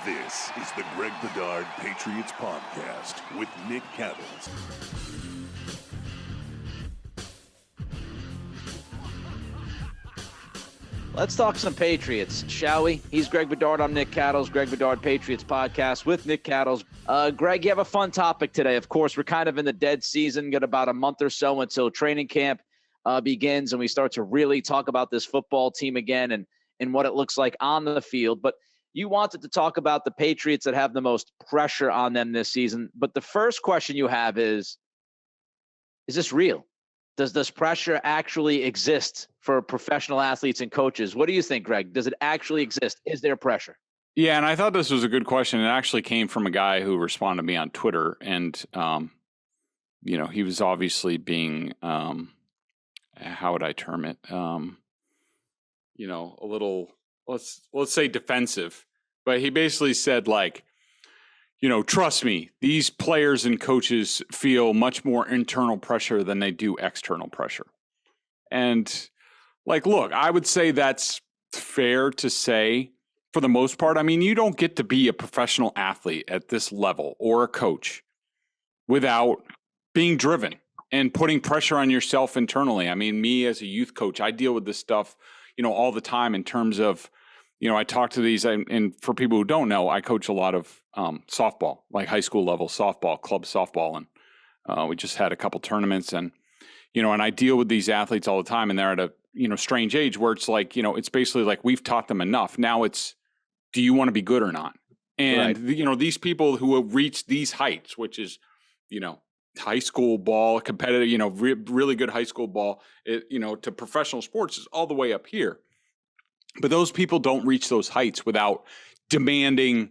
This is the Greg Bedard Patriots Podcast with Nick Cattles. Let's talk some Patriots, shall we? He's Greg Bedard. I'm Nick Cattles. Greg Bedard Patriots Podcast with Nick Cattles. Greg, you have a fun topic today. Of course, we're kind of in the dead season. Got about a month or so until training camp begins, and we start to really talk about this football team again and what it looks like on the field. But you wanted to talk about the Patriots that have the most pressure on them this season. But the first question you have is this real? Does this pressure actually exist for professional athletes and coaches? What do you think, Greg? Does it actually exist? Is there pressure? Yeah, and I thought this was a good question. It actually came from a guy who responded to me on Twitter. And, he was obviously being, how would I term it? A little, let's say defensive. But he basically said, trust me, these players and coaches feel much more internal pressure than they do external pressure. And look, I would say that's fair to say for the most part. I mean, you don't get to be a professional athlete at this level or a coach without being driven and putting pressure on yourself internally. I mean, me as a youth coach, I deal with this stuff, all the time in terms of, I talk to these, and for people who don't know, I coach a lot of softball, like high school level softball, club softball. And we just had a couple tournaments and I deal with these athletes all the time, and they're at a, strange age where it's it's basically like we've taught them enough. Now it's, do you want to be good or not? And, right. These people who have reached these heights, which is, high school ball, competitive, really good high school ball, to professional sports is all the way up here. But those people don't reach those heights without demanding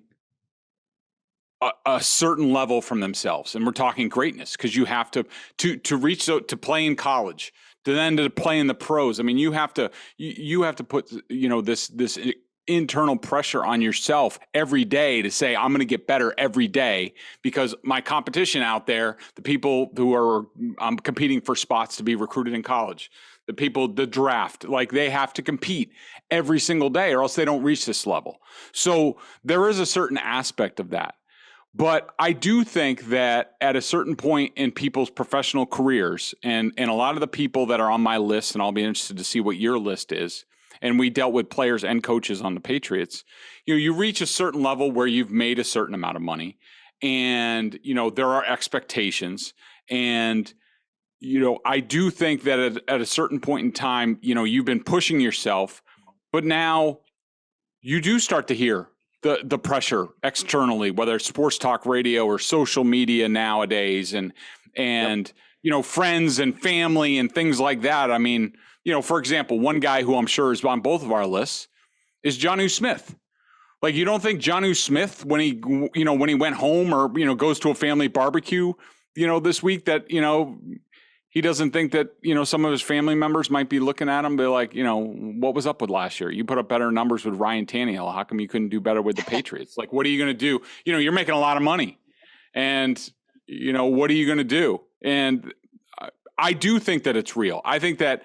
a certain level from themselves. And we're talking greatness, because you have to reach to play in college, to play in the pros. I mean, you have to put, this internal pressure on yourself every day to say, I'm going to get better every day, because my competition out there, the people who are competing for spots to be recruited in college, the draft, they have to compete every single day or else they don't reach this level. So there is a certain aspect of that. But I do think that at a certain point in people's professional careers, and a lot of the people that are on my list, and I'll be interested to see what your list is, and we dealt with players and coaches on the Patriots, you reach a certain level where you've made a certain amount of money, and, there are expectations. And I do think that at a certain point in time, you've been pushing yourself, but now you do start to hear the pressure externally, whether it's sports talk radio or social media nowadays, and friends and family and things like that. I mean, for example, one guy who I'm sure is on both of our lists is Jonnu Smith. You don't think Jonnu Smith, when he went home or, goes to a family barbecue, this week, that, he doesn't think that, some of his family members might be looking at him, be like, what was up with last year? You put up better numbers with Ryan Tannehill. How come you couldn't do better with the Patriots? What are you going to do? You're making a lot of money, and, what are you going to do? And I do think that it's real. I think that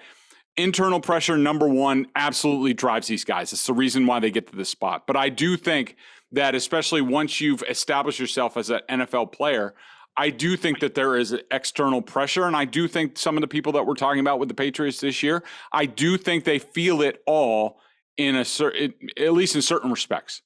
internal pressure, number one, absolutely drives these guys. It's the reason why they get to this spot. But I do think that, especially once you've established yourself as an NFL player, I do think that there is external pressure, and I do think some of the people that we're talking about with the Patriots this year, I do think they feel it all at least in certain respects.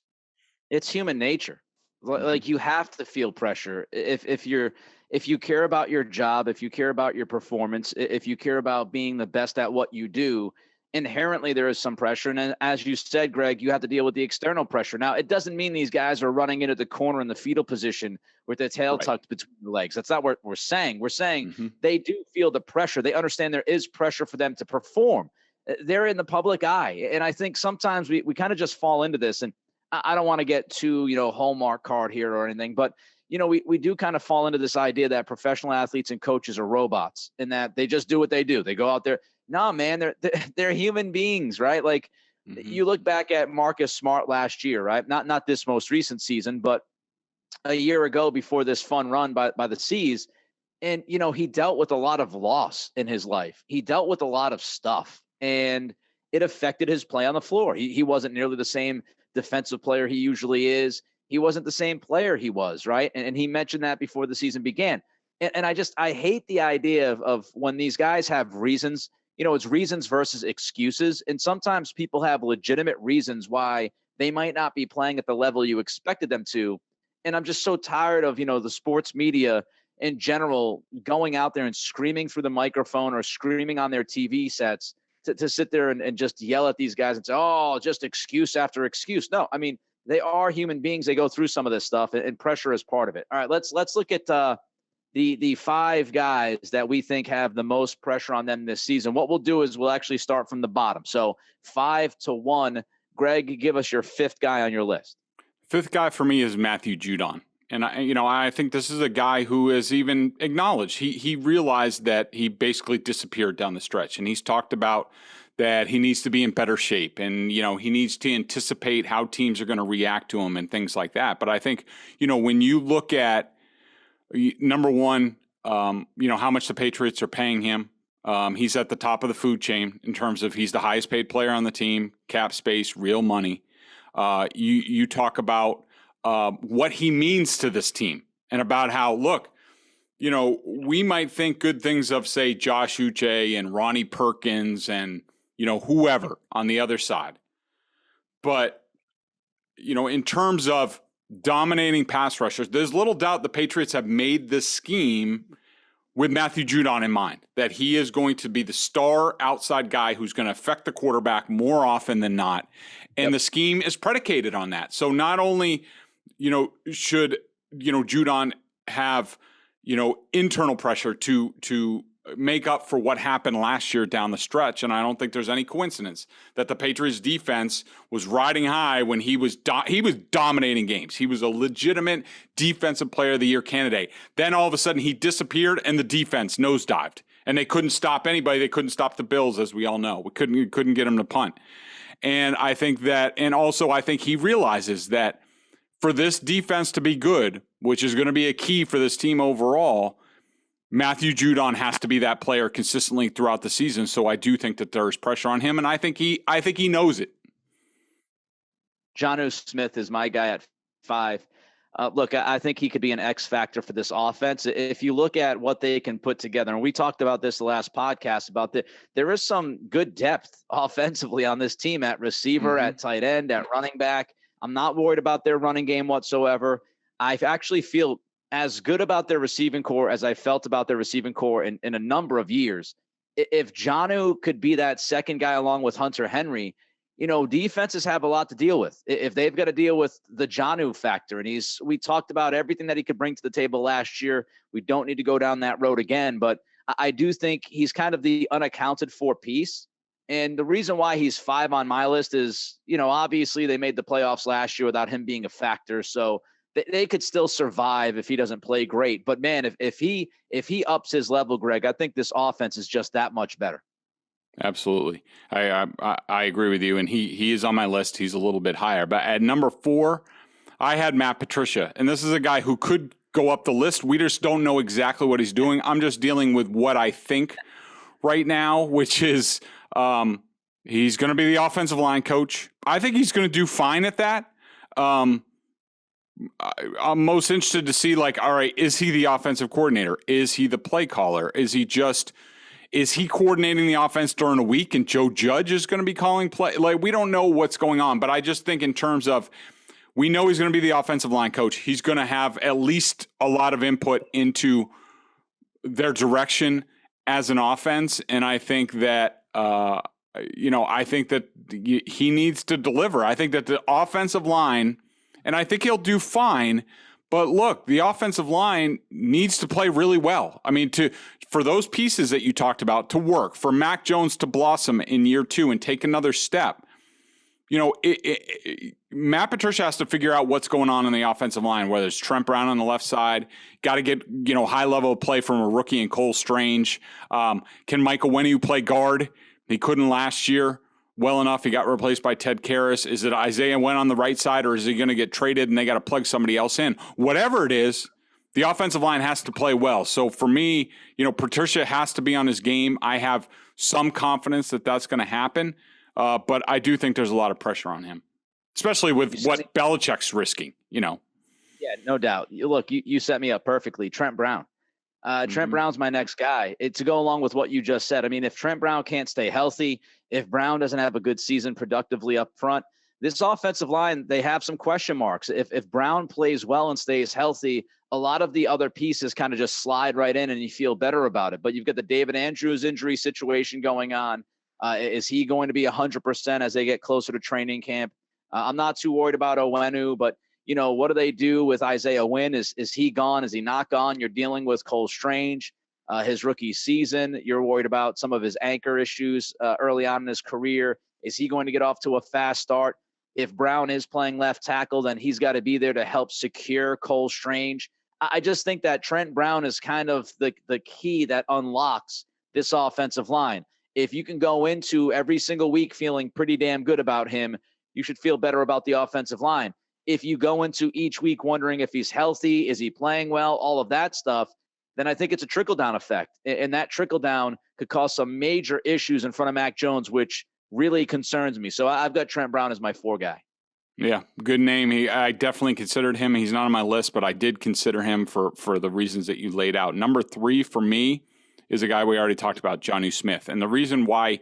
It's human nature. You have to feel pressure if you care about your job, if you care about your performance, if you care about being the best at what you do. Inherently, there is some pressure. And then, as you said, Greg, you have to deal with the external pressure. Now, it doesn't mean these guys are running into the corner in the fetal position with their tail tucked between the legs. That's not what we're saying. We're saying they do feel the pressure. They understand there is pressure for them to perform. They're in the public eye. And I think sometimes we kind of just fall into this. And I don't want to get too, Hallmark card here or anything, but we do kind of fall into this idea that professional athletes and coaches are robots, and that they just do what they do. They go out there. No, man, they're human beings, right? You look back at Marcus Smart last year, right? Not this most recent season, but a year ago before this fun run by the C's. And, he dealt with a lot of loss in his life. He dealt with a lot of stuff, and it affected his play on the floor. He wasn't nearly the same defensive player he usually is. he wasn't the same player he was, right? And he mentioned that before the season began. And I hate the idea of when these guys have reasons, it's reasons versus excuses. And sometimes people have legitimate reasons why they might not be playing at the level you expected them to. And I'm just so tired of, the sports media in general going out there and screaming through the microphone or screaming on their TV sets to sit there and just yell at these guys and say, oh, just excuse after excuse. No, I mean, they are human beings. They go through some of this stuff, and pressure is part of it. All right, let's look at the 5 guys that we think have the most pressure on them this season. What we'll do is we'll actually start from the bottom. So 5 to 1. Greg, give us your 5th guy on your list. 5th guy for me is Matthew Judon. And I think this is a guy who has even acknowledged he realized that he basically disappeared down the stretch. And he's talked about that he needs to be in better shape, and he needs to anticipate how teams are going to react to him and things like that. But I think when you look at number one, how much the Patriots are paying him. He's at the top of the food chain in terms of he's the highest paid player on the team, cap space, real money. You talk about what he means to this team and about how, look, we might think good things of, say, Josh Uche and Ronnie Perkins and, whoever on the other side. But, in terms of dominating pass rushers, there's little doubt the Patriots have made this scheme with Matthew Judon in mind, that he is going to be the star outside guy who's going to affect the quarterback more often than not. And the scheme is predicated on that. So not only, should, Judon have, internal pressure to make up for what happened last year down the stretch. And I don't think there's any coincidence that the Patriots defense was riding high when he was dominating games. He was a legitimate defensive player of the year candidate. Then all of a sudden he disappeared and the defense nosedived, and they couldn't stop anybody. They couldn't stop the Bills, as we all know. We couldn't get him to punt. And I think he realizes that for this defense to be good, which is going to be a key for this team overall, Matthew Judon has to be that player consistently throughout the season. So I do think that there's pressure on him, and I think he knows it. Jonnu Smith is my guy at 5. Look, I think he could be an X factor for this offense. If you look at what they can put together, and we talked about this the last podcast about there is some good depth offensively on this team at receiver, at tight end, at running back. I'm not worried about their running game whatsoever. I actually feel as good about their receiving core as I felt about their receiving core in a number of years. If Jonnu could be that second guy along with Hunter Henry, defenses have a lot to deal with. If they've got to deal with the Jonnu factor, and we talked about everything that he could bring to the table last year. We don't need to go down that road again, but I do think he's kind of the unaccounted for piece. And the reason why he's 5 on my list is, obviously they made the playoffs last year without him being a factor. So they could still survive if he doesn't play great. But man, if he ups his level, Greg, I think this offense is just that much better. Absolutely. I agree with you. And he is on my list. He's a little bit higher. But at number 4, I had Matt Patricia. And this is a guy who could go up the list. We just don't know exactly what he's doing. I'm just dealing with what I think right now, which is he's going to be the offensive line coach. I think he's going to do fine at that. I'm most interested to see, all right, is he the offensive coordinator? Is he the play caller? Is he coordinating the offense during a week and Joe Judge is going to be calling play? We don't know what's going on, but I just think in terms of, we know he's going to be the offensive line coach. He's going to have at least a lot of input into their direction as an offense. And I think that, he needs to deliver. I think that the offensive line, and I think he'll do fine. But look, the offensive line needs to play really well. I mean, for those pieces that you talked about to work, for Mac Jones to blossom in year 2 and take another step, Matt Patricia has to figure out what's going on in the offensive line, whether it's Trent Brown on the left side, got to get, high level of play from a rookie and Cole Strange. Can Michael Wenu play guard? He couldn't last year well enough. He got replaced by Ted Karras. Is it Isaiah Wynn on the right side, or is he going to get traded and they got to plug somebody else in? Whatever it is, the offensive line has to play well. So for me, Patricia has to be on his game. I have some confidence that that's going to happen, but I do think there's a lot of pressure on him. especially with what Belichick's risking, Yeah, no doubt. Look, you set me up perfectly. Trent Brown. Trent Brown's my next guy. To go along with what you just said, I mean, if Trent Brown can't stay healthy, if Brown doesn't have a good season productively up front, this offensive line, they have some question marks. If Brown plays well and stays healthy, a lot of the other pieces kind of just slide right in and you feel better about it. But you've got the David Andrews injury situation going on. Is he going to be 100% as they get closer to training camp? I'm not too worried about Owenu, but what do they do with Isaiah Wynn? Is he gone? Is he not gone? You're dealing with Cole Strange, his rookie season. You're worried about some of his anchor issues early on in his career. Is he going to get off to a fast start? If Brown is playing left tackle, then he's got to be there to help secure Cole Strange. I just think that Trent Brown is kind of the key that unlocks this offensive line. If you can go into every single week feeling pretty damn good about him, you should feel better about the offensive line. If you go into each week wondering if he's healthy, is he playing well, all of that stuff, then I think it's a trickle-down effect. And that trickle-down could cause some major issues in front of Mac Jones, which really concerns me. So I've got Trent Brown as my 4 guy. Yeah, good name. I definitely considered him. He's not on my list, but I did consider him for the reasons that you laid out. Number 3 for me is a guy we already talked about, Jonnu Smith. And the reason why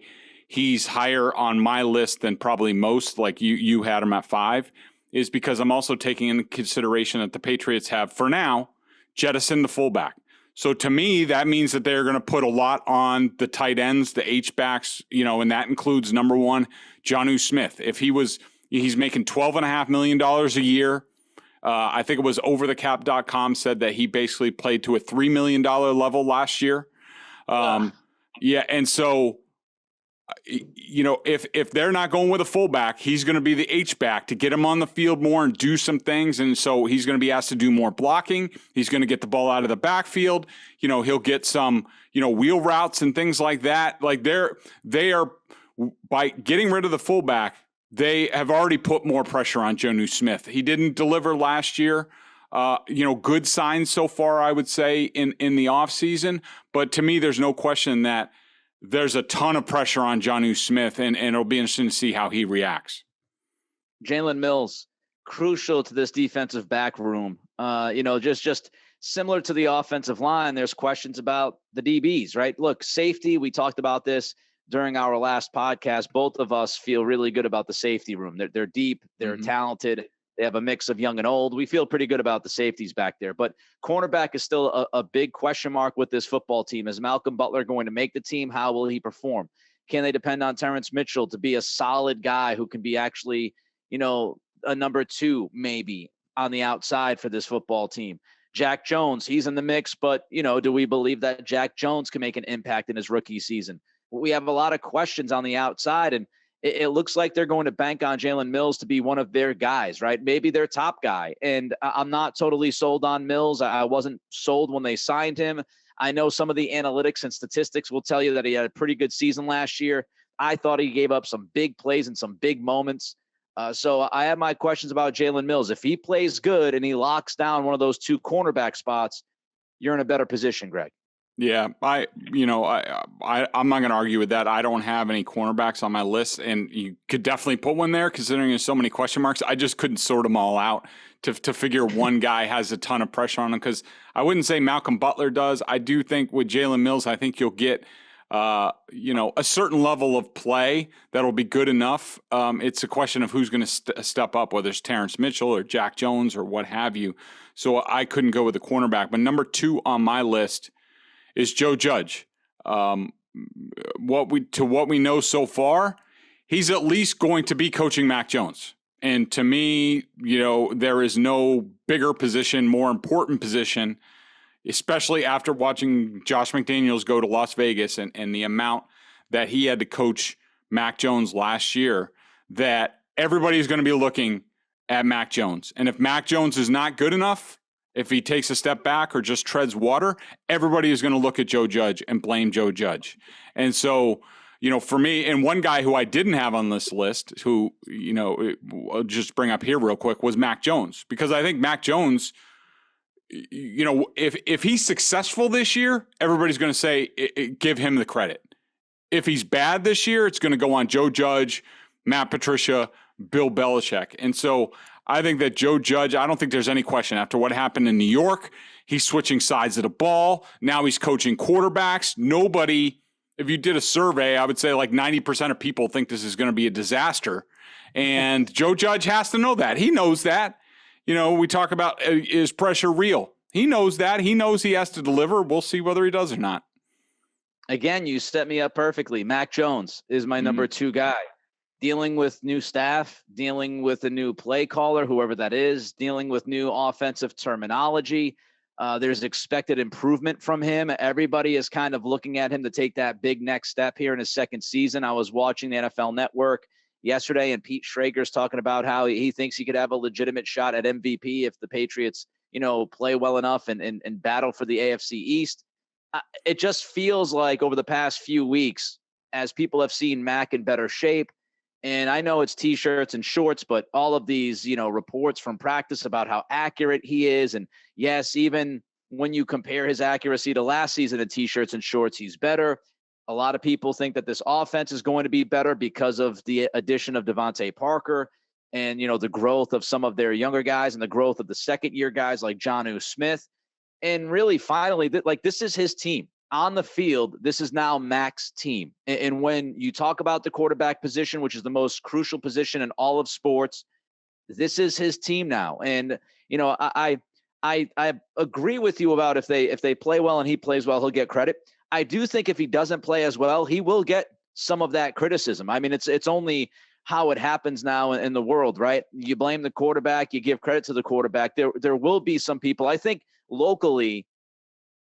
he's higher on my list than probably most, like you had him at 5, is because I'm also taking into consideration that the Patriots have, for now, jettisoned the fullback. So to me, that means that they're going to put a lot on the tight ends, the H-backs, and that includes number 1, Jonnu Smith. If he's making $12.5 million a year. I think it was overthecap.com said that he basically played to a $3 million level last year. Yeah. And so, if they're not going with a fullback, he's going to be the H-back to get him on the field more and do some things. And so he's going to be asked to do more blocking. He's going to get the ball out of the backfield. He'll get some, wheel routes and things like that. Like they are, by getting rid of the fullback, they have already put more pressure on Jonnu Smith. He didn't deliver last year. Good signs so far, I would say, in the offseason. But to me, there's no question that there's a ton of pressure on Jonnu Smith, and it'll be interesting to see how he reacts. Jalen Mills, crucial to this defensive back room. Just similar to the offensive line, there's questions about the DBs, right? Look, safety, we talked about this during our last podcast. Both of us feel really good about the safety room. They're deep, they're talented. They have a mix of young and old. We feel pretty good about the safeties back there. But cornerback is still a big question mark with this football team. Is Malcolm Butler going to make the team? How will he perform? Can they depend on Terrence Mitchell to be a solid guy who can be actually, a number 2 maybe on the outside for this football team? Jack Jones, he's in the mix, but, do we believe that Jack Jones can make an impact in his rookie season? We have a lot of questions on the outside, and it looks like they're going to bank on Jalen Mills to be one of their guys, right? Maybe their top guy. And I'm not totally sold on Mills. I wasn't sold when they signed him. I know some of the analytics and statistics will tell you that he had a pretty good season last year. I thought he gave up some big plays and some big moments. So I have my questions about Jalen Mills. If he plays good and he locks down one of those 2 cornerback spots, you're in a better position, Greg. Yeah, I'm not going to argue with that. I don't have any cornerbacks on my list, and you could definitely put one there considering there's so many question marks. I just couldn't sort them all out to figure one guy has a ton of pressure on him, because I wouldn't say Malcolm Butler does. I do think with Jalen Mills, I think you'll get a certain level of play that'll be good enough. It's a question of who's going to step up, whether it's Terrence Mitchell or Jack Jones or what have you. So I couldn't go with the cornerback. But number 2 on my list is Joe Judge. What we know so far, he's at least going to be coaching Mac Jones. And to me, there is no bigger position, more important position, especially after watching Josh McDaniels go to Las Vegas and the amount that he had to coach Mac Jones last year, that everybody is going to be looking at Mac Jones. And if Mac Jones is not good enough, if he takes a step back or just treads water, everybody is going to look at Joe Judge and blame Joe Judge. And so, for me, and one guy who I didn't have on this list, who, I'll just bring up here real quick, was Mac Jones. Because I think Mac Jones, if he's successful this year, everybody's going to say, give him the credit. If he's bad this year, it's going to go on Joe Judge, Matt Patricia, Bill Belichick. And so I think that Joe Judge, I don't think there's any question. After what happened in New York, he's switching sides of the ball. Now he's coaching quarterbacks. Nobody, if you did a survey, I would say like 90% of people think this is going to be a disaster. And Joe Judge has to know that. He knows that. You know, we talk about, is pressure real? He knows that. He knows he has to deliver. We'll see whether he does or not. Again, you set me up perfectly. Mac Jones is my number 2 guy. Dealing with new staff, dealing with a new play caller, whoever that is, dealing with new offensive terminology. There's expected improvement from him. Everybody is kind of looking at him to take that big next step here in his second season. I was watching the NFL Network yesterday, and Pete Schrager's talking about how he thinks he could have a legitimate shot at MVP if the Patriots, you know, play well enough and battle for the AFC East. It just feels like over the past few weeks, as people have seen Mac in better shape, and I know it's T-shirts and shorts, but all of these, you know, reports from practice about how accurate he is. And yes, even when you compare his accuracy to last season in T-shirts and shorts, he's better. A lot of people think that this offense is going to be better because of the addition of Devontae Parker and, you know, the growth of some of their younger guys and the growth of the second-year guys like Jonnu Smith. And really, finally, like, this is his team. On the field, this is now Mac's team. And when you talk about the quarterback position, which is the most crucial position in all of sports, this is his team now. And, you know, I agree with you about if they play well and he plays well, he'll get credit. I do think if he doesn't play as well, he will get some of that criticism. I mean, it's only how it happens now in the world, right? You blame the quarterback, you give credit to the quarterback. There will be some people, I think locally,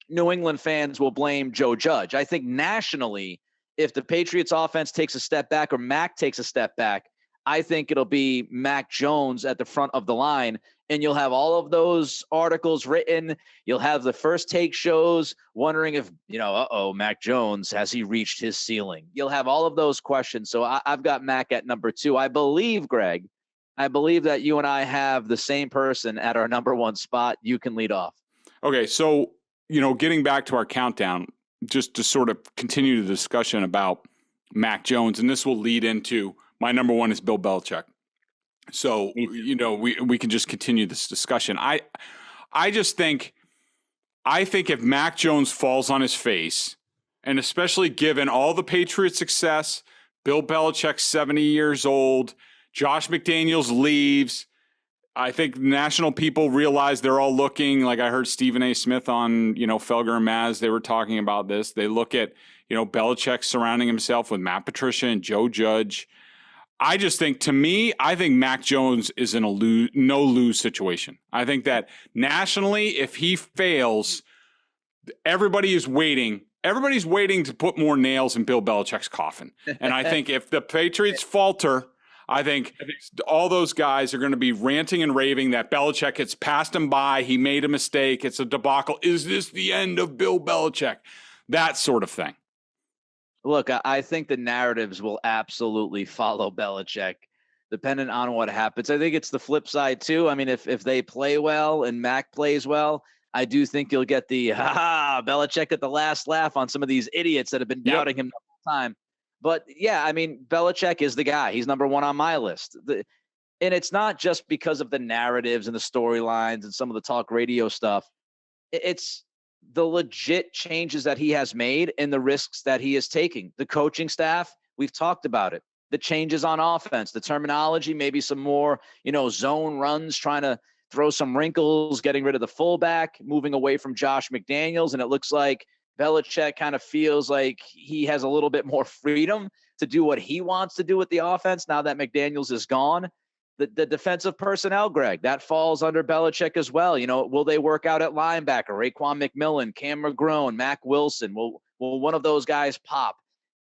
New England fans will blame Joe Judge. I think nationally, if the Patriots offense takes a step back or Mac takes a step back, I think it'll be Mac Jones at the front of the line. And you'll have all of those articles written. You'll have the first take shows wondering if, you know, Mac Jones, has he reached his ceiling? You'll have all of those questions. So I've got Mac at number 2. I believe, Greg, that you and I have the same person at our number 1 spot. You can lead off. Okay, so, you know, getting back to our countdown, just to sort of continue the discussion about Mac Jones, and this will lead into my number 1 is Bill Belichick. So, you know, we can just continue this discussion. I think if Mac Jones falls on his face, and especially given all the Patriots' success, Bill Belichick's 70 years old, Josh McDaniels leaves, I think national people realize they're all looking, like I heard Stephen A. Smith on, you know, Felger and Maz, they were talking about this. They look at, you know, Belichick surrounding himself with Matt Patricia and Joe Judge. I just think, to me, I think Mac Jones is in a no-lose situation. I think that nationally, if he fails, everybody's waiting to put more nails in Bill Belichick's coffin. And I think if the Patriots falter, I think all those guys are going to be ranting and raving that Belichick has passed him by. He made a mistake. It's a debacle. Is this the end of Bill Belichick? That sort of thing. Look, I think the narratives will absolutely follow Belichick, depending on what happens. I think it's the flip side, too. I mean, if they play well and Mac plays well, I do think you'll get the, Belichick at the last laugh on some of these idiots that have been doubting him the whole time. But, yeah, I mean, Belichick is the guy. He's number 1 on my list. And it's not just because of the narratives and the storylines and some of the talk radio stuff. It's the legit changes that he has made and the risks that he is taking. The coaching staff, we've talked about it. The changes on offense, the terminology, maybe some more, you know, zone runs, trying to throw some wrinkles, getting rid of the fullback, moving away from Josh McDaniels. And it looks like Belichick kind of feels like he has a little bit more freedom to do what he wants to do with the offense now that McDaniels is gone. The defensive personnel, Greg, that falls under Belichick as well. You know, will they work out at linebacker? Raekwon McMillan, Cam McGrone, Mac Wilson. Will one of those guys pop?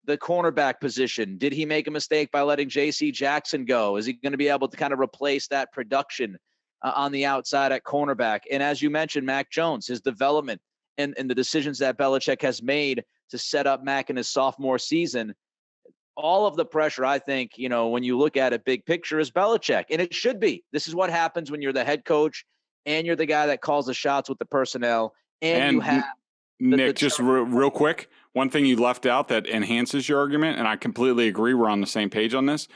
The cornerback position, did he make a mistake by letting J.C. Jackson go? Is he going to be able to kind of replace that production on the outside at cornerback? And as you mentioned, Mac Jones, his development and the decisions that Belichick has made to set up Mac in his sophomore season. All of the pressure, I think, you know, when you look at it big picture, is Belichick. And it should be. This is what happens when you're the head coach and you're the guy that calls the shots with the personnel. And you have Nick, just real quick, one thing you left out that enhances your argument, and I completely agree, we're on the same page on this,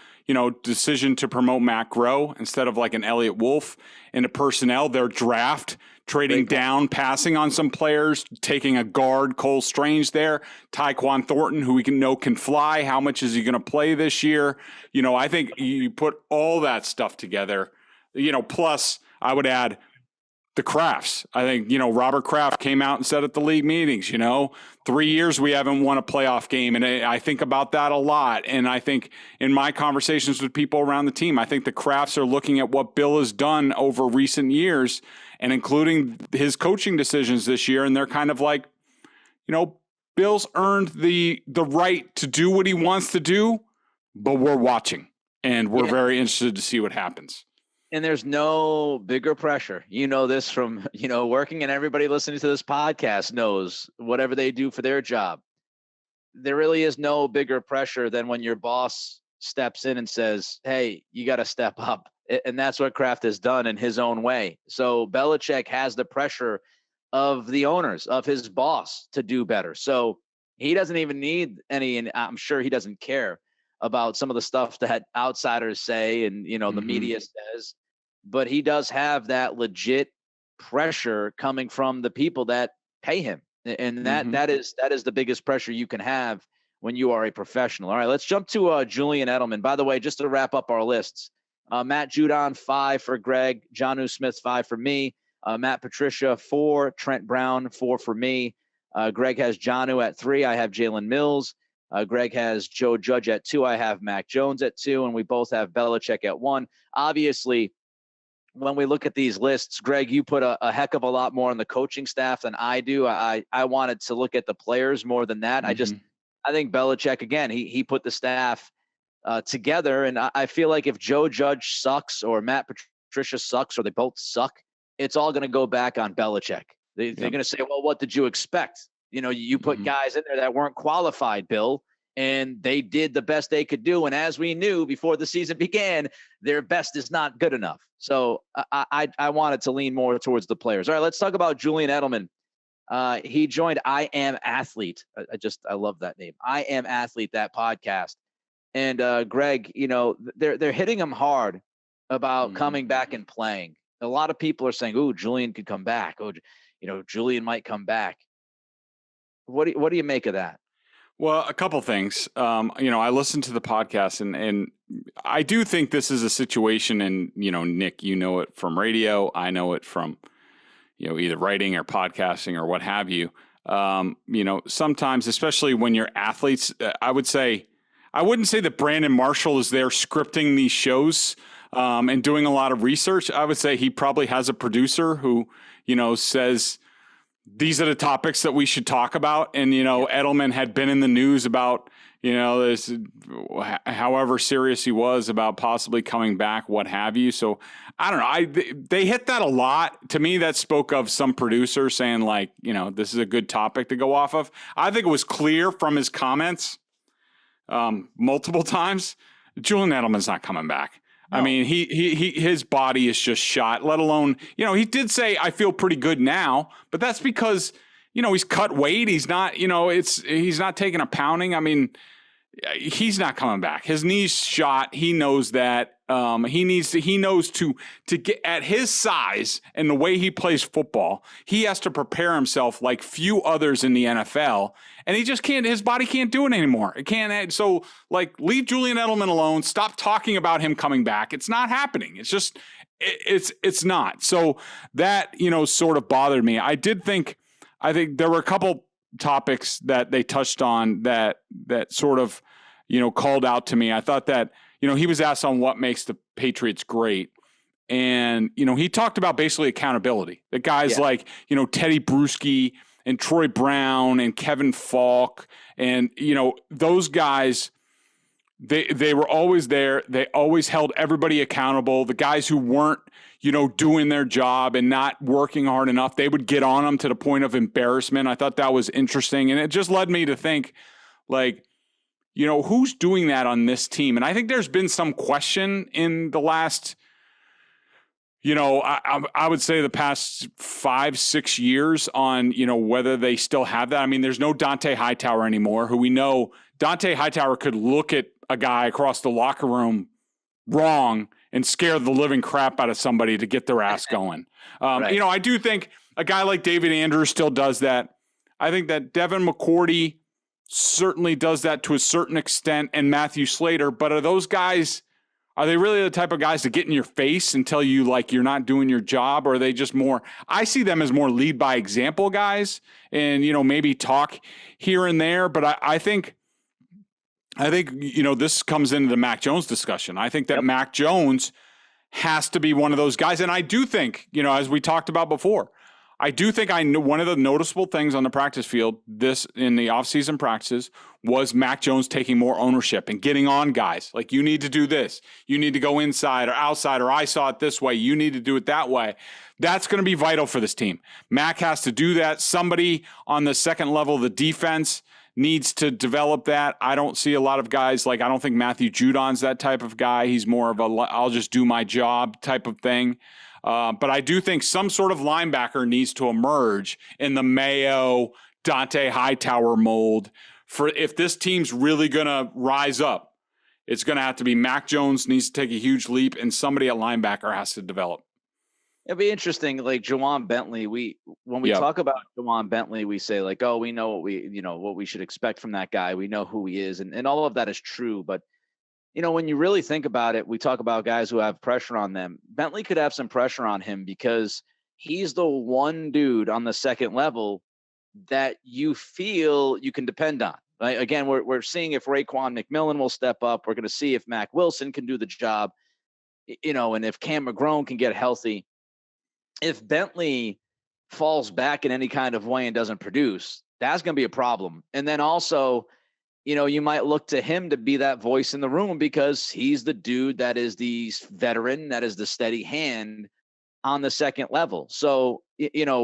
decision to promote Matt Groh instead of like an Elliott Wolf into personnel, their draft, trading down, passing on some players, taking a guard, Cole Strange there, Tyquan Thornton, who we can fly. How much is he going to play this year? I think you put all that stuff together, plus I would add the Crafts. I think, Robert Kraft came out and said at the league meetings, 3 years we haven't won a playoff game. And I think about that a lot. And I think in my conversations with people around the team, I think the Crafts are looking at what Bill has done over recent years and including his coaching decisions this year. And they're kind of like, Bill's earned the right to do what he wants to do, but we're watching and we're very interested to see what happens. And there's no bigger pressure. This from, working, and everybody listening to this podcast knows whatever they do for their job. There really is no bigger pressure than when your boss steps in and says, hey, you got to step up. And that's what Kraft has done in his own way. So Belichick has the pressure of the owners, of his boss to do better. So he doesn't even need any, and I'm sure he doesn't care about some of the stuff that outsiders say and, the media says. But he does have that legit pressure coming from the people that pay him. And that is the biggest pressure you can have when you are a professional. All right, let's jump to Julian Edelman. By the way, just to wrap up our lists, Matt Judon, 5 for Greg, Jonnu Smith, 5 for me, Matt Patricia, 4, Trent Brown, 4 for me. Greg has Jonnu at 3. I have Jalen Mills. Greg has Joe Judge at 2. I have Mac Jones at 2, and we both have Belichick at 1. Obviously, when we look at these lists, Greg, you put a heck of a lot more on the coaching staff than I do. I wanted to look at the players more than that. I think Belichick, again, he put the staff together. And I feel like if Joe Judge sucks or Matt Patricia sucks or they both suck, it's all going to go back on Belichick. They're going to say, well, what did you expect? You put guys in there that weren't qualified, Bill. And they did the best they could do. And as we knew before the season began, their best is not good enough. So I wanted to lean more towards the players. All right, let's talk about Julian Edelman. He joined I Am Athlete. I love that name. I Am Athlete, that podcast. And Greg, they're hitting him hard about coming back and playing. A lot of people are saying, "Oh, Julian could come back. Oh, Julian might come back." What do you make of that? Well, a couple things. I listened to the podcast and I do think this is a situation, and, Nick, it from radio. I know it from, either writing or podcasting or what have you. Sometimes, especially when you're athletes, I wouldn't say that Brandon Marshall is there scripting these shows and doing a lot of research. I would say he probably has a producer who, says, these are the topics that we should talk about. And, Edelman had been in the news about, this, however serious he was about possibly coming back, what have you. So I don't know. They hit that a lot. To me, that spoke of some producer saying like, this is a good topic to go off of. I think it was clear from his comments multiple times, Julian Edelman's not coming back. No. I mean, his body is just shot, let alone, he did say, I feel pretty good now, but that's because, he's cut weight. He's not, he's not taking a pounding. I mean, he's not coming back. His knee's shot. He knows that. He knows to get at his size and the way he plays football, he has to prepare himself like few others in the NFL. And he just can't, his body can't do it anymore. It can't. So like, leave Julian Edelman alone. Stop talking about him coming back. It's not happening. It's just, it's not. So that, sort of bothered me. I think there were a couple topics that they touched on that sort of, called out to me. I thought that, he was asked on what makes the Patriots great. And, he talked about basically accountability. The guys like, Teddy Bruschi and Troy Brown and Kevin Falk and, those guys, they were always there. They always held everybody accountable. The guys who weren't, doing their job and not working hard enough, they would get on them to the point of embarrassment. I thought that was interesting. And it just led me to think like, who's doing that on this team? And I think there's been some question in the last, I would say the past 5-6 years on, whether they still have that. I mean, there's no Dante Hightower anymore, who we know Dante Hightower could look at a guy across the locker room wrong and scare the living crap out of somebody to get their ass going. Right. I do think a guy like David Andrews still does that. I think that Devin McCourty certainly does that to a certain extent, and Matthew Slater. But are they really the type of guys to get in your face and tell you like you're not doing your job? Or are they just more, I see them as more lead by example guys and, maybe talk here and there. But I think, this comes into the Mac Jones discussion. I think that Mac Jones has to be one of those guys. And I do think, as we talked about before, I do think one of the noticeable things on the practice field in the offseason practices was Mac Jones taking more ownership and getting on guys. Like, you need to do this. You need to go inside or outside, or I saw it this way. You need to do it that way. That's going to be vital for this team. Mac has to do that. Somebody on the second level of the defense needs to develop that. I don't see a lot of guys I don't think Matthew Judon's that type of guy. He's more of I'll just do my job type of thing. But I do think some sort of linebacker needs to emerge in the Mayo, Dante Hightower mold. For if this team's really going to rise up, it's going to have to be Mac Jones needs to take a huge leap, and somebody at linebacker has to develop. It'd be interesting, like Juwan Bentley. When we talk about Juwan Bentley, we say like, oh, we know what we should expect from that guy. We know who he is, and all of that is true. But when you really think about it, we talk about guys who have pressure on them. Bentley could have some pressure on him because he's the one dude on the second level that you feel you can depend on. Right? Again, we're seeing if Raekwon McMillan will step up. We're going to see if Mac Wilson can do the job, and if Cam McGrone can get healthy. If Bentley falls back in any kind of way and doesn't produce, that's going to be a problem. And then also, you might look to him to be that voice in the room because he's the dude that is the veteran, that is the steady hand on the second level. So,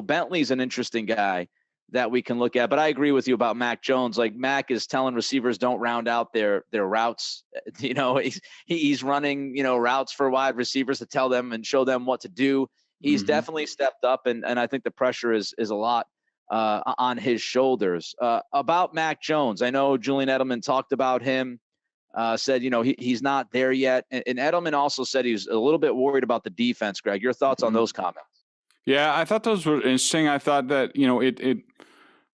Bentley's an interesting guy that we can look at. But I agree with you about Mac Jones. Like, Mac is telling receivers don't round out their routes. He's running, routes for wide receivers to tell them and show them what to do. He's definitely stepped up, and I think the pressure is a lot on his shoulders. About Mac Jones, I know Julian Edelman talked about him, said, he's not there yet. And Edelman also said he was a little bit worried about the defense. Greg, your thoughts on those comments? Yeah, I thought those were interesting. I thought that,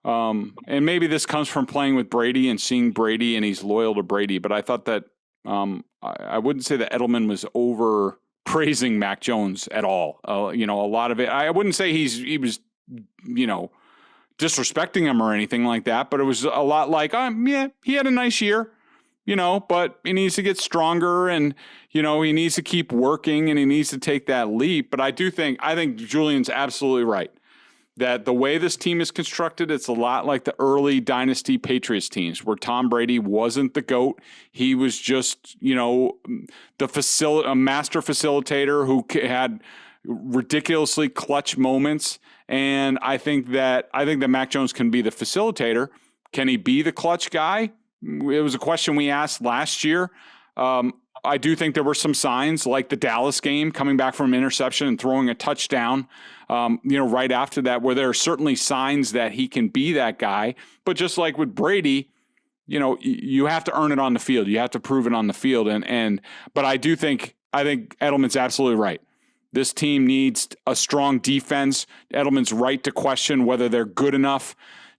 and maybe this comes from playing with Brady and seeing Brady and he's loyal to Brady, but I thought that I wouldn't say that Edelman was over praising Mac Jones at all. A lot of it, I wouldn't say he was, disrespecting him or anything like that, but it was a lot like, he had a nice year, but he needs to get stronger and, he needs to keep working and he needs to take that leap. But I think Julian's absolutely right that the way this team is constructed, it's a lot like the early dynasty Patriots teams where Tom Brady wasn't the GOAT. He was just, a master facilitator who had ridiculously clutch moments. And I think that Mac Jones can be the facilitator. Can he be the clutch guy? It was a question we asked last year. I do think there were some signs like the Dallas game coming back from an interception and throwing a touchdown, right after that, where there are certainly signs that he can be that guy. But just like with Brady, you have to earn it on the field. You have to prove it on the field. But I think Edelman's absolutely right. This team needs a strong defense. Edelman's right to question whether they're good enough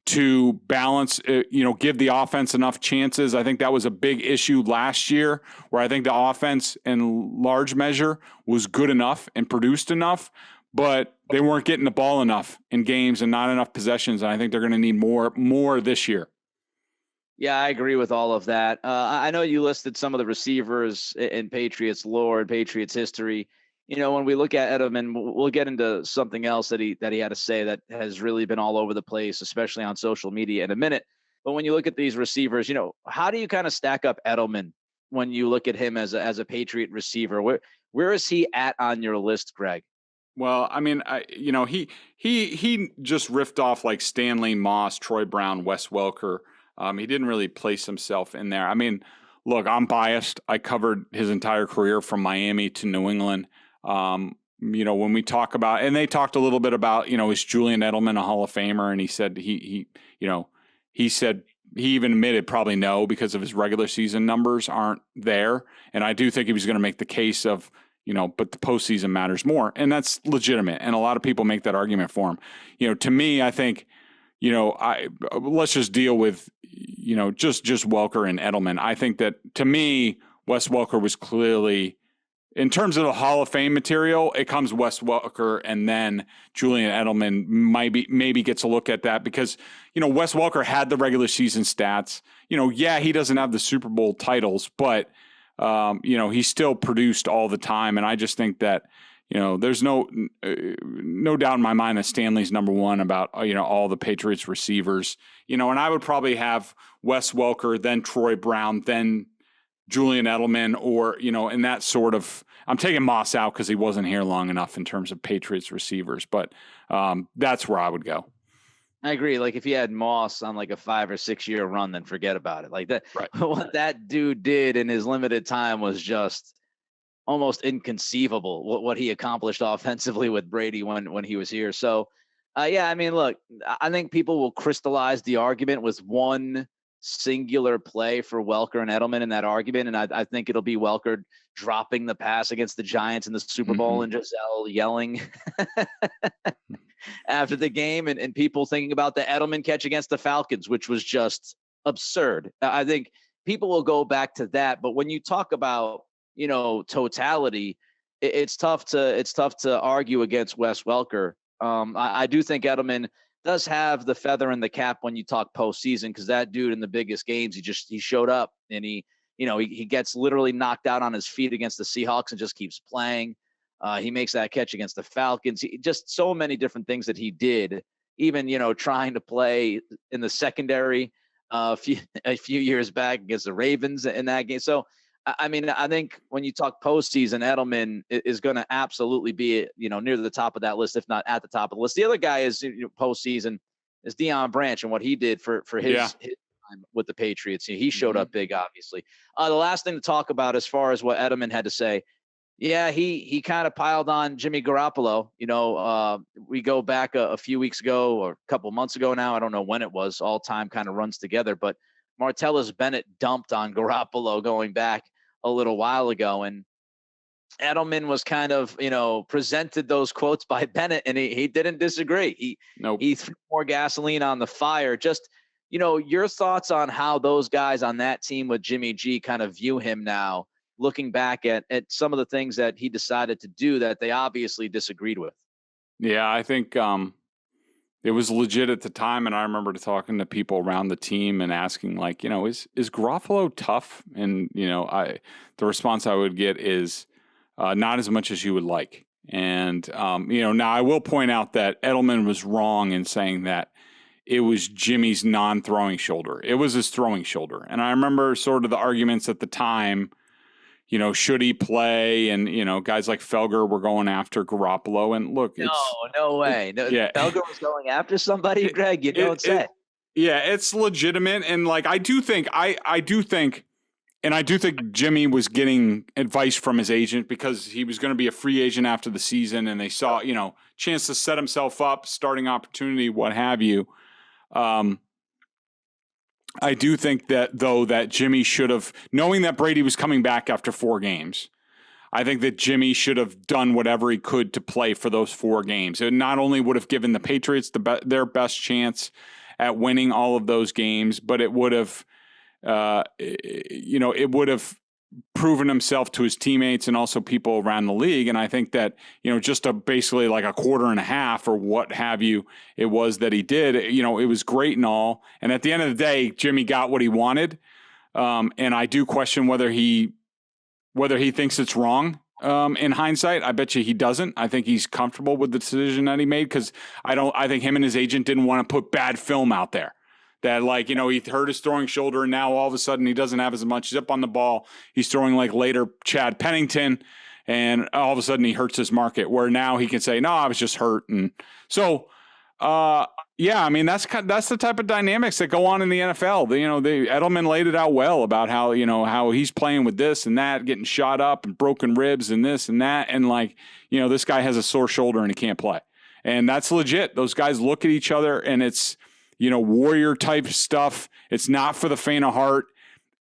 to balance, give the offense enough chances. I think that was a big issue last year where I think the offense in large measure was good enough and produced enough, but they weren't getting the ball enough in games and not enough possessions. And I think they're going to need more this year. Yeah, I agree with all of that. I know you listed some of the receivers in Patriots lore and Patriots history. When we look at Edelman, we'll get into something else that he had to say that has really been all over the place, especially on social media in a minute. But when you look at these receivers, how do you kind of stack up Edelman when you look at him as a Patriot receiver? Where is he at on your list, Greg? Well, I mean, he just riffed off like Stanley Moss, Troy Brown, Wes Welker. He didn't really place himself in there. I mean, look, I'm biased. I covered his entire career from Miami to New England. when we talk about, and they talked a little bit about, is Julian Edelman a Hall of Famer? And he said he said he even admitted probably no, because of his regular season numbers aren't there. And I do think he was going to make the case of, but the postseason matters more. And that's legitimate. And a lot of people make that argument for him. To me, I think, let's just deal with, just Welker and Edelman. I think that, to me, Wes Welker was clearly, in terms of the Hall of Fame material, it comes Wes Welker, and then Julian Edelman maybe gets a look at that because, Wes Welker had the regular season stats. He doesn't have the Super Bowl titles, but, he still produced all the time. And I just think that, there's no doubt in my mind that Stanley's number one about, all the Patriots receivers, and I would probably have Wes Welker, then Troy Brown, then Julian Edelman, or, in that sort of, I'm taking Moss out because he wasn't here long enough in terms of Patriots receivers, but that's where I would go. I agree. Like if you had Moss on like a 5 or 6 year run, then forget about it. Like that, right. What that dude did in his limited time was just almost inconceivable what he accomplished offensively with Brady when he was here. So, I mean, look, I think people will crystallize the argument with one singular play for Welker and Edelman in that argument. And I think it'll be Welker dropping the pass against the Giants in the Super Bowl and Giselle yelling after the game and people thinking about the Edelman catch against the Falcons, which was just absurd. I think people will go back to that. But when you talk about, totality, it's tough to argue against Wes Welker. I do think Edelman does have the feather in the cap when you talk postseason, because that dude in the biggest games, he showed up and he gets literally knocked out on his feet against the Seahawks and just keeps playing. He makes that catch against the Falcons. Just so many different things that he did, even, trying to play in the secondary a few years back against the Ravens in that game. So, I mean, I think when you talk postseason, Edelman is going to absolutely be, near the top of that list, if not at the top of the list. The other guy is postseason is Deion Branch and what he did for his time with the Patriots. He showed up big, obviously. The last thing to talk about as far as what Edelman had to say, he kind of piled on Jimmy Garoppolo. We go back a few weeks ago or a couple months ago now. I don't know when it was. All time kind of runs together, but Martellus Bennett dumped on Garoppolo going back a little while ago, and Edelman was kind of, presented those quotes by Bennett, and he didn't disagree. He threw more gasoline on the fire. Just, your thoughts on how those guys on that team with Jimmy G kind of view him now, looking back at some of the things that he decided to do that they obviously disagreed with. Yeah, I think it was legit at the time, and I remember talking to people around the team and asking, like, is Garoppolo tough? And the response I would get is not as much as you would like. And now I will point out that Edelman was wrong in saying that it was Jimmy's non-throwing shoulder. It was his throwing shoulder, and I remember sort of the arguments at the time. Should he play? And, guys like Felger were going after Garoppolo. And look, no way. Felger was going after somebody, Greg, you don't say. It's legitimate. And like, I do think Jimmy was getting advice from his agent because he was going to be a free agent after the season. And they saw, chance to set himself up, starting opportunity, what have you. I do think that, though, that Jimmy should have, knowing that Brady was coming back after 4 games, I think that Jimmy should have done whatever he could to play for those 4 games. It not only would have given the Patriots their best chance at winning all of those games, but it would have, proven himself to his teammates and also people around the league. And I think that, just basically like a quarter and a half or what have you, it was that he did, it was great and all. And at the end of the day, Jimmy got what he wanted. And I do question whether he thinks it's wrong. In hindsight, I bet you he doesn't. I think he's comfortable with the decision that he made, because I think him and his agent didn't want to put bad film out there. That, like, he hurt his throwing shoulder, and now all of a sudden he doesn't have as much zip on the ball. He's throwing like later Chad Pennington, and all of a sudden he hurts his market, where now he can say, no, I was just hurt. And so, Yeah, I mean that's the type of dynamics that go on in the NFL. Edelman laid it out well about how he's playing with this and that, getting shot up and broken ribs and this and that, and this guy has a sore shoulder and he can't play, and that's legit. Those guys look at each other and it's warrior type stuff. It's not for the faint of heart.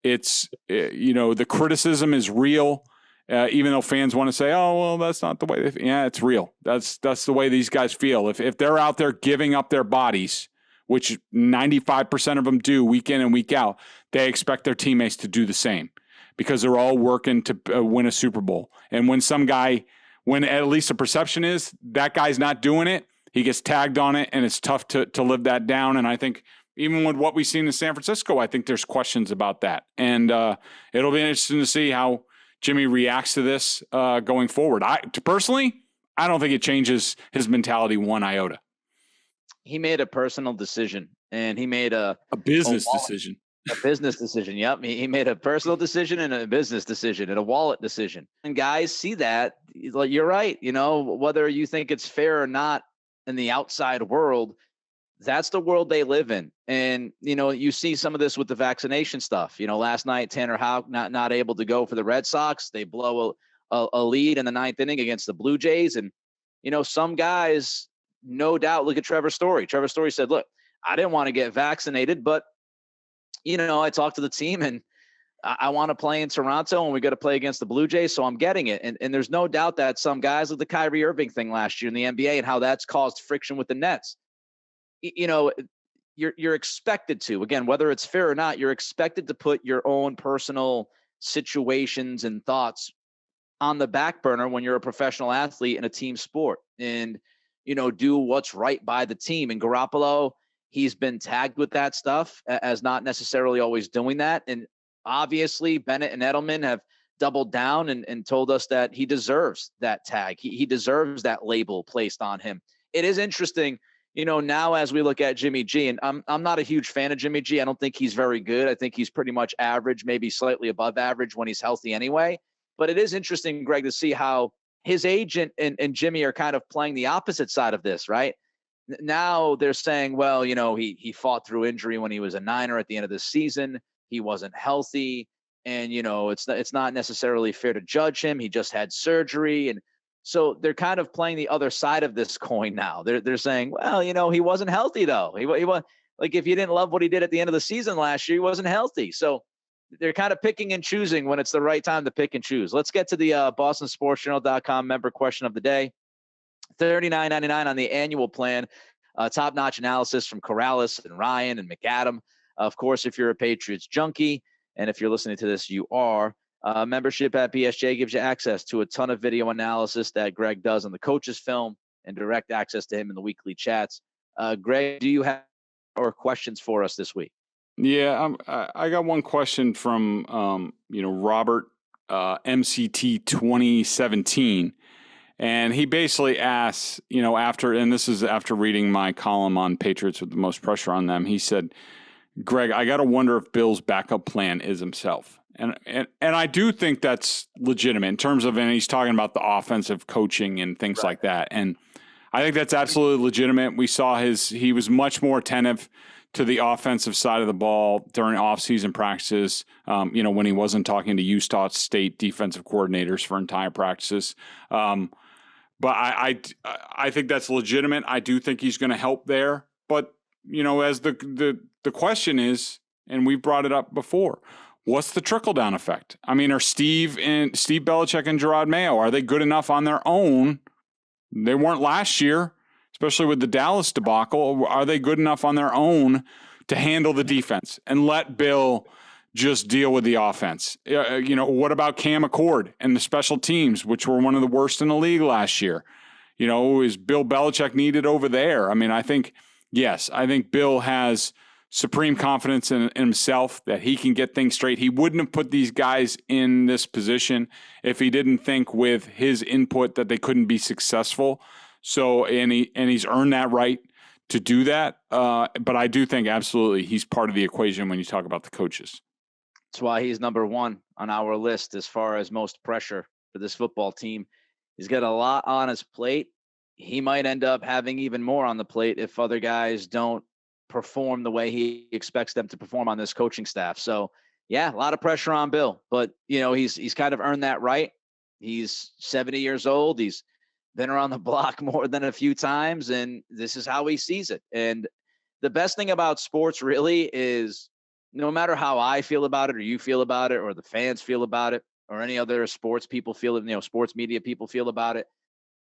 It's the criticism is real. Even though fans want to say, "Oh, well, that's not the way." Yeah, it's real. That's the way these guys feel. If they're out there giving up their bodies, which 95% of them do week in and week out, they expect their teammates to do the same because they're all working to win a Super Bowl. And when at least the perception is that guy's not doing it, he gets tagged on it, and it's tough to live that down. And I think even with what we've seen in San Francisco, I think there's questions about that. And it'll be interesting to see how Jimmy reacts to this going forward. Personally, I don't think it changes his mentality one iota. He made a personal decision, and he made a business decision. A business decision. Yep. He made a personal decision and a business decision and a wallet decision. And guys see that. Like, you're right. Whether you think it's fair or not in the outside world, that's the world they live in. And, you see some of this with the vaccination stuff. Last night, Tanner Houck not able to go for the Red Sox. They blow a lead in the ninth inning against the Blue Jays. And, some guys, no doubt, look at Trevor Story. Trevor Story said, look, I didn't want to get vaccinated, but, I talked to the team and I want to play in Toronto and we got to play against the Blue Jays. So I'm getting it. And there's no doubt that some guys, like the Kyrie Irving thing last year in the NBA and how that's caused friction with the Nets. You're expected to, again, whether it's fair or not, you're expected to put your own personal situations and thoughts on the back burner when you're a professional athlete in a team sport and, do what's right by the team. And Garoppolo, he's been tagged with that stuff as not necessarily always doing that. And obviously Bennett and Edelman have doubled down and told us that he deserves that tag. He deserves that label placed on him. It is interesting. Now as we look at Jimmy G, and I'm not a huge fan of Jimmy G. I don't think he's very good. I think he's pretty much average, maybe slightly above average when he's healthy anyway. But it is interesting, Greg, to see how his agent and Jimmy are kind of playing the opposite side of this, right? Now they're saying, well, he fought through injury when he was a Niner at the end of the season. He wasn't healthy. And, it's not necessarily fair to judge him. He just had surgery. And so they're kind of playing the other side of this coin now. They're saying, well, he wasn't healthy though. He was like, if you didn't love what he did at the end of the season last year, he wasn't healthy. So they're kind of picking and choosing when it's the right time to pick and choose. Let's get to the BostonSportsJournal.com member question of the day. $39.99 on the annual plan. Top-notch analysis from Corrales and Ryan and McAdam. Of course, if you're a Patriots junkie, and if you're listening to this, you are. Membership at BSJ gives you access to a ton of video analysis that Greg does on the coach's film and direct access to him in the weekly chats. Greg, do you have or questions for us this week? Yeah, I got one question from Robert MCT 2017, and he basically asks, this is after reading my column on Patriots with the most pressure on them. He said, Greg, I got to wonder if Bill's backup plan is himself. And I do think that's legitimate in terms of, and he's talking about the offensive coaching and things like that. And I think that's absolutely legitimate. We saw he was much more attentive to the offensive side of the ball during off-season practices, when he wasn't talking to Utah State defensive coordinators for entire practices. But I think that's legitimate. I do think he's going to help there. But, as the question is, and we've brought it up before, what's the trickle-down effect? I mean, are Steve Belichick and Gerard Mayo, are they good enough on their own? They weren't last year, especially with the Dallas debacle. Are they good enough on their own to handle the defense and let Bill just deal with the offense? What about Cam Accord and the special teams, which were one of the worst in the league last year? Is Bill Belichick needed over there? I mean, I think Bill has supreme confidence in himself that he can get things straight. He wouldn't have put these guys in this position if he didn't think with his input that they couldn't be successful. So, and he's earned that right to do that. But I do think absolutely he's part of the equation when you talk about the coaches. That's why he's number one on our list as far as most pressure for this football team. He's got a lot on his plate. he might end up having even more on the plate if other guys don't perform the way he expects them to perform on this coaching staff. So yeah, a lot of pressure on Bill, but he's kind of earned that right. He's 70 years old. He's been around the block more than a few times, and this is how he sees it. And the best thing about sports really is no matter how I feel about it or you feel about it or the fans feel about it or any other sports people feel it, sports media people feel about it,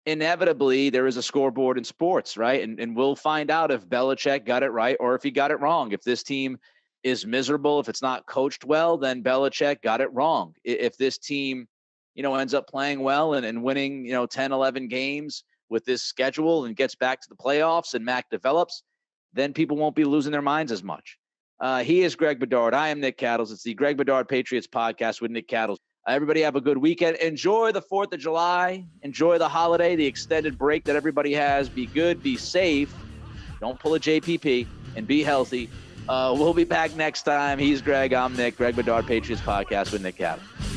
inevitably there is a scoreboard in sports, right? And we'll find out if Belichick got it right or if he got it wrong. If this team is miserable, if it's not coached well, then Belichick got it wrong. If this team, ends up playing well and winning, 10, 11 games with this schedule and gets back to the playoffs and Mac develops, then people won't be losing their minds as much. He is Greg Bedard. I am Nick Cattles. It's the Greg Bedard Patriots Podcast with Nick Cattles. Everybody have a good weekend. Enjoy the 4th of July. Enjoy the holiday, the extended break that everybody has. Be good, be safe. Don't pull a JPP and be healthy. We'll be back next time. He's Greg. I'm Nick. Greg Bedard Patriots Podcast with Nick Cattles.